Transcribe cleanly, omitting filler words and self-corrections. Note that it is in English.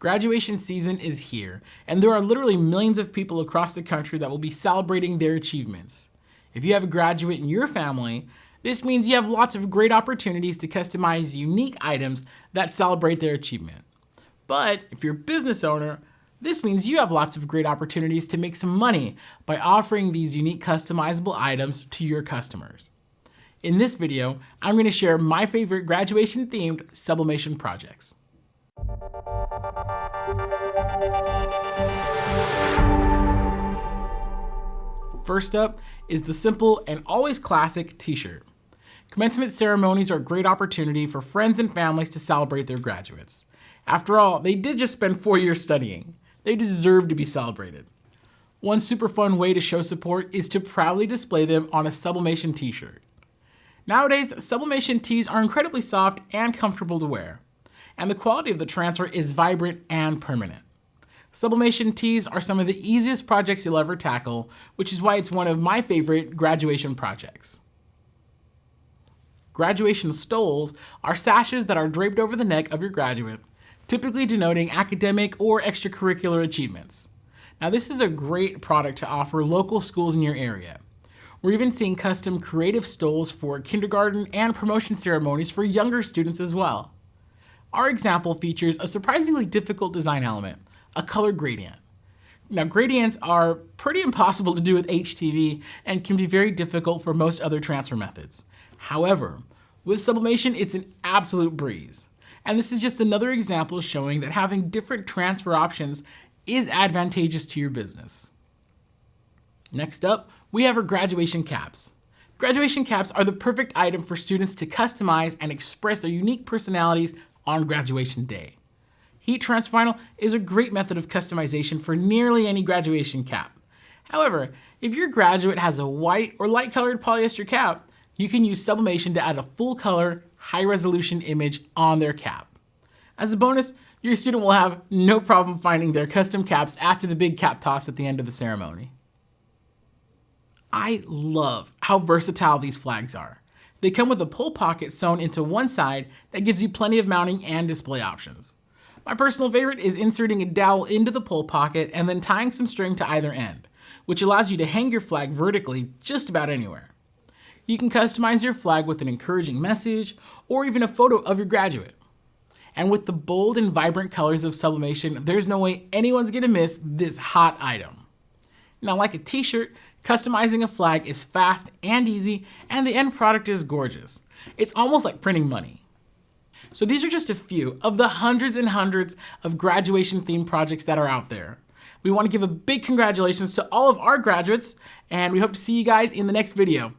Graduation season is here, and there are literally millions of people across the country that will be celebrating their achievements. If you have a graduate in your family, this means you have lots of great opportunities to customize unique items that celebrate their achievement. But if you're a business owner, this means you have lots of great opportunities to make some money by offering these unique customizable items to your customers. In this video, I'm going to share my favorite graduation-themed sublimation projects. First up is the simple and always classic T-shirt. Commencement ceremonies are a great opportunity for friends and families to celebrate their graduates. After all, they did just spend 4 years studying. They deserve to be celebrated. One super fun way to show support is to proudly display them on a sublimation T-shirt. Nowadays, sublimation tees are incredibly soft and comfortable to wear, and the quality of the transfer is vibrant and permanent. Sublimation tees are some of the easiest projects you'll ever tackle, which is why it's one of my favorite graduation projects. Graduation stoles are sashes that are draped over the neck of your graduate, typically denoting academic or extracurricular achievements. Now, this is a great product to offer local schools in your area. We're even seeing custom creative stoles for kindergarten and promotion ceremonies for younger students as well. Our example features a surprisingly difficult design element, a color gradient. Now, gradients are pretty impossible to do with HTV and can be very difficult for most other transfer methods. However, with sublimation, it's an absolute breeze. And this is just another example showing that having different transfer options is advantageous to your business. Next up, we have our graduation caps. Graduation caps are the perfect item for students to customize and express their unique personalities on graduation day. Heat transfer vinyl is a great method of customization for nearly any graduation cap. However, if your graduate has a white or light colored polyester cap, you can use sublimation to add a full color, high resolution image on their cap. As a bonus, your student will have no problem finding their custom caps after the big cap toss at the end of the ceremony. I love how versatile these flags are. They come with a pull pocket sewn into one side that gives you plenty of mounting and display options. My personal favorite is inserting a dowel into the pull pocket and then tying some string to either end, which allows you to hang your flag vertically just about anywhere. You can customize your flag with an encouraging message or even a photo of your graduate. And with the bold and vibrant colors of sublimation, there's no way anyone's gonna miss this hot item. Now, like a t-shirt, customizing a flag is fast and easy, and the end product is gorgeous. It's almost like printing money. So these are just a few of the hundreds and hundreds of graduation-themed projects that are out there. We want to give a big congratulations to all of our graduates, and we hope to see you guys in the next video.